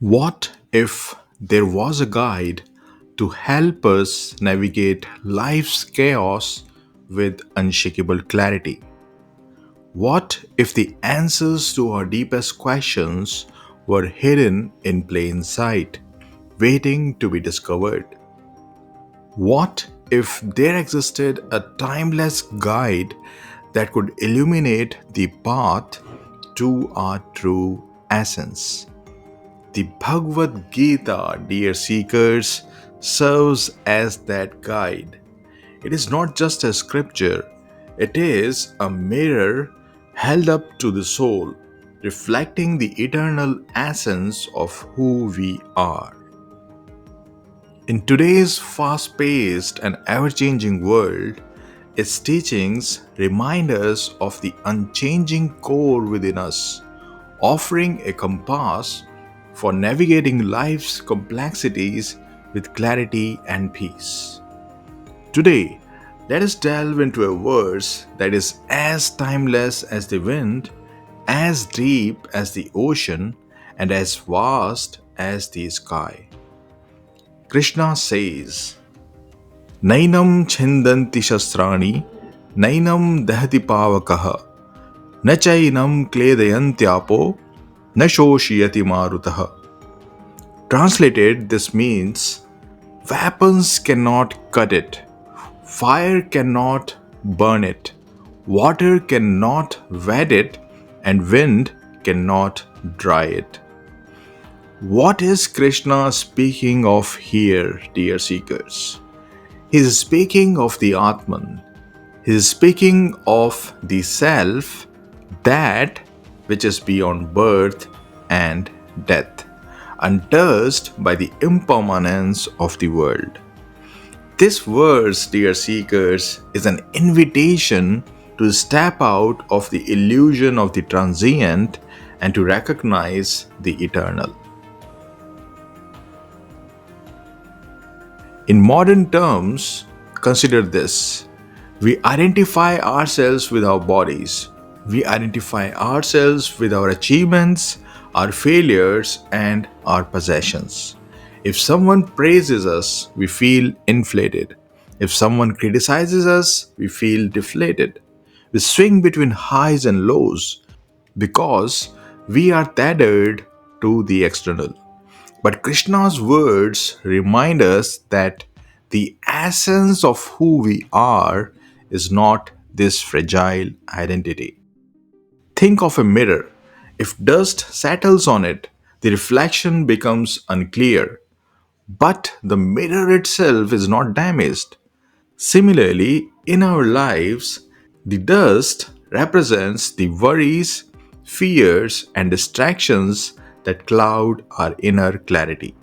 What if there was a guide to help us navigate life's chaos with unshakable clarity? What if the answers to our deepest questions were hidden in plain sight, waiting to be discovered? What if there existed a timeless guide that could illuminate the path to our true essence? The Bhagavad Gita, dear seekers, serves as that guide. It is not just a scripture, it is a mirror held up to the soul, reflecting the eternal essence of who we are. In today's fast paced and ever changing world, its teachings remind us of the unchanging core within us, offering a compass for navigating life's complexities with clarity and peace. Today, let us delve into a verse that is as timeless as the wind, as deep as the ocean, and as vast as the sky. Krishna says, Nainam chindanti shastrani, Nainam dahati pavakaha, Nachainam kledayantyapo, Nashoshiyati marutaha. Translated, this means weapons cannot cut it, fire cannot burn it, water cannot wet it, and wind cannot dry it. What is Krishna speaking of here, dear seekers? He is speaking of the Atman. He is speaking of the self, that which is beyond birth and death, untouched by the impermanence of the world. This verse, dear seekers, is an invitation to step out of the illusion of the transient and to recognize the eternal. In modern terms, consider this. We identify ourselves with our bodies. We identify ourselves with our achievements, our failures, and our possessions. If someone praises us, we feel inflated. If someone criticizes us, we feel deflated. We swing between highs and lows because we are tethered to the external. But Krishna's words remind us that the essence of who we are is not this fragile identity. Think of a mirror. If dust settles on it, the reflection becomes unclear, but the mirror itself is not damaged. Similarly, in our lives, the dust represents the worries, fears, and distractions that cloud our inner clarity.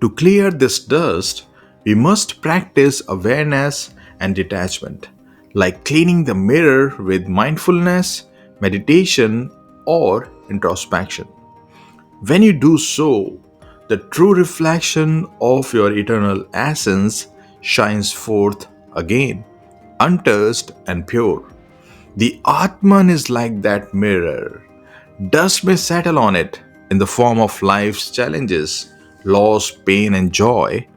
To clear this dust, we must practice awareness and detachment, like cleaning the mirror with mindfulness, meditation, or introspection. When you do so, the true reflection of your eternal essence shines forth again, untouched and pure. The Atman is like that mirror. Dust may settle on it in the form of life's challenges, loss, pain, and joy,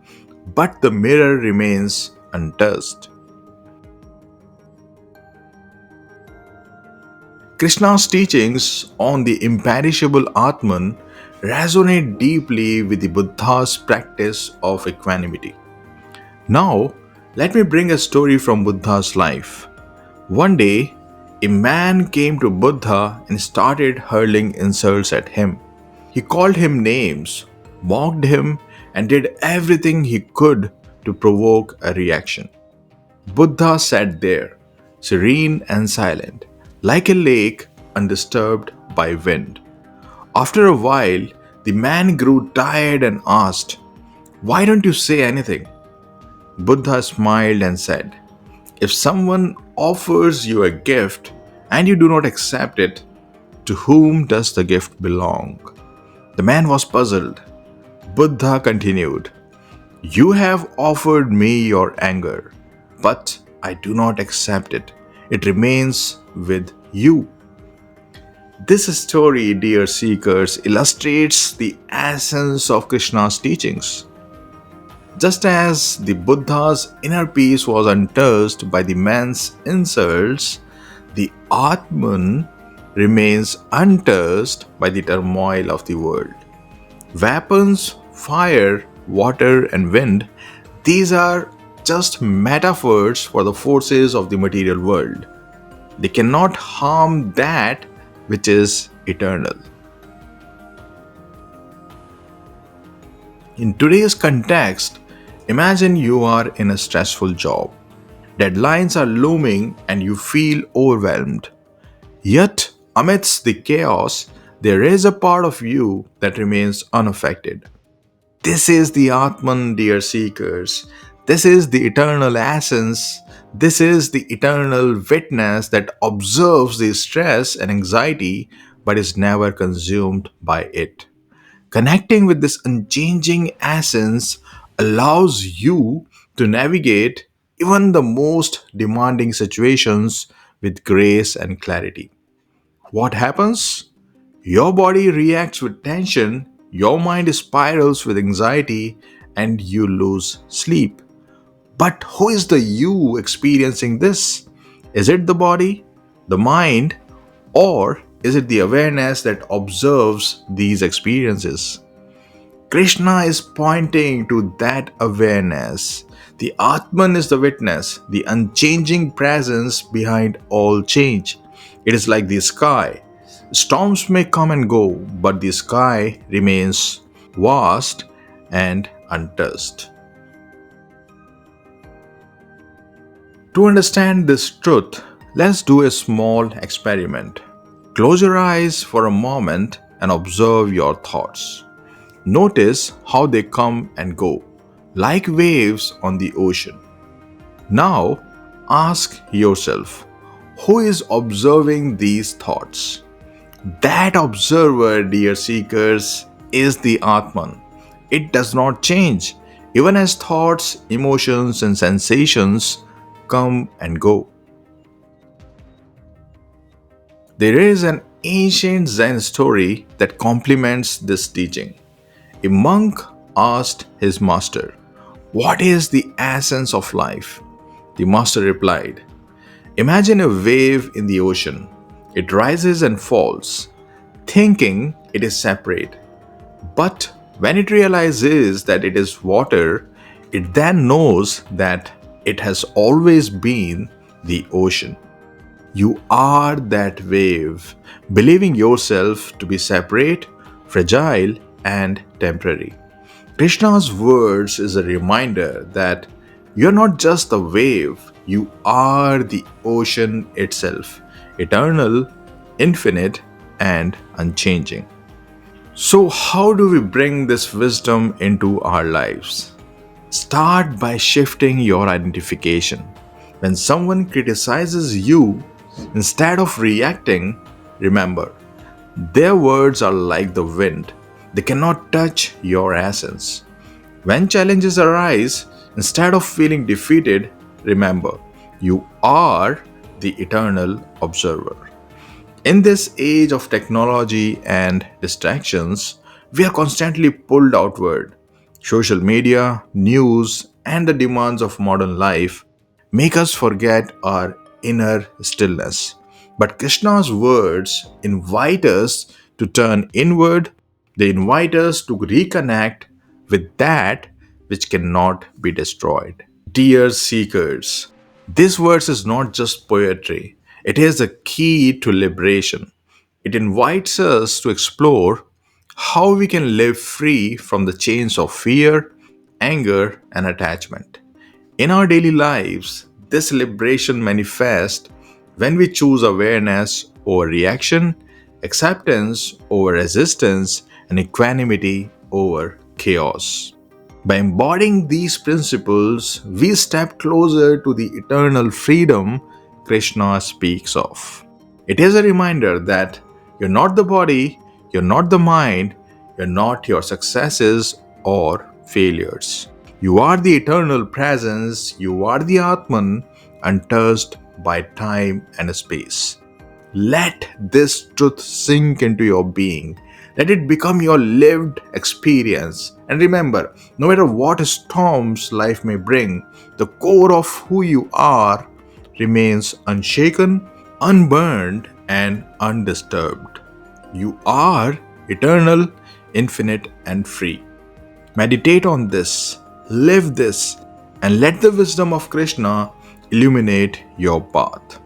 but the mirror remains untouched. Krishna's teachings on the imperishable Atman resonate deeply with the Buddha's practice of equanimity. Now, let me bring a story from Buddha's life. One day, a man came to Buddha and started hurling insults at him. He called him names, mocked him, and did everything he could to provoke a reaction. Buddha sat there, serene and silent, like a lake undisturbed by wind. After a while, the man grew tired and asked, "Why don't you say anything?" Buddha smiled and said, "If someone offers you a gift and you do not accept it, to whom does the gift belong?" The man was puzzled. Buddha continued, "You have offered me your anger, but I do not accept it. It remains with you." This story, dear seekers, illustrates the essence of Krishna's teachings. Just as the Buddha's inner peace was untouched by the man's insults, the Atman remains untouched by the turmoil of the world. Weapons, fire, water, and wind, these are just metaphors for the forces of the material world. They cannot harm that which is eternal. In today's context, imagine you are in a stressful job. Deadlines are looming and you feel overwhelmed. Yet, amidst the chaos, there is a part of you that remains unaffected. This is the Atman, dear seekers. This is the eternal essence. This is the eternal witness that observes the stress and anxiety but is never consumed by it. Connecting with this unchanging essence allows you to navigate even the most demanding situations with grace and clarity. What happens? Your body reacts with tension, your mind spirals with anxiety, and you lose sleep. But who is the you experiencing this? Is it the body, the mind, or is it the awareness that observes these experiences? Krishna is pointing to that awareness. The Atman is the witness, the unchanging presence behind all change. It is like the sky. Storms may come and go, but the sky remains vast and untouched. To understand this truth, let's do a small experiment. Close your eyes for a moment and observe your thoughts. Notice how they come and go, like waves on the ocean. Now, ask yourself, who is observing these thoughts? That observer, dear seekers, is the Atman. It does not change, even as thoughts, emotions, and sensations come and go. There is an ancient Zen story that complements this teaching. A monk asked his master, "What is the essence of life?" The master replied, "Imagine a wave in the ocean. It rises and falls, thinking it is separate. But when it realizes that it is water, it then knows that it has always been the ocean." You are that wave, believing yourself to be separate, fragile, and temporary. Krishna's words is a reminder that you're not just a wave, you are the ocean itself, eternal, infinite, and unchanging. So, how do we bring this wisdom into our lives? Start by shifting your identification. When someone criticizes you, instead of reacting, remember, their words are like the wind. They cannot touch your essence. When challenges arise, instead of feeling defeated, remember, you are the eternal observer. In this age of technology and distractions, we are constantly pulled outward. Social media, news, and the demands of modern life make us forget our inner stillness. But Krishna's words invite us to turn inward, they invite us to reconnect with that which cannot be destroyed. Dear seekers, this verse is not just poetry, it is a key to liberation. It invites us to explore how we can live free from the chains of fear, anger, and attachment. In our daily lives, this liberation manifests when we choose awareness over reaction, acceptance over resistance, and equanimity over chaos. By embodying these principles, we step closer to the eternal freedom Krishna speaks of. It is a reminder that you're not the body, you're not the mind, you're not your successes or failures. You are the eternal presence, you are the Atman, untouched by time and space. Let this truth sink into your being. Let it become your lived experience. And remember, no matter what storms life may bring, the core of who you are remains unshaken, unburned, and undisturbed. You are eternal, infinite, and free. Meditate on this, live this, and let the wisdom of Krishna illuminate your path.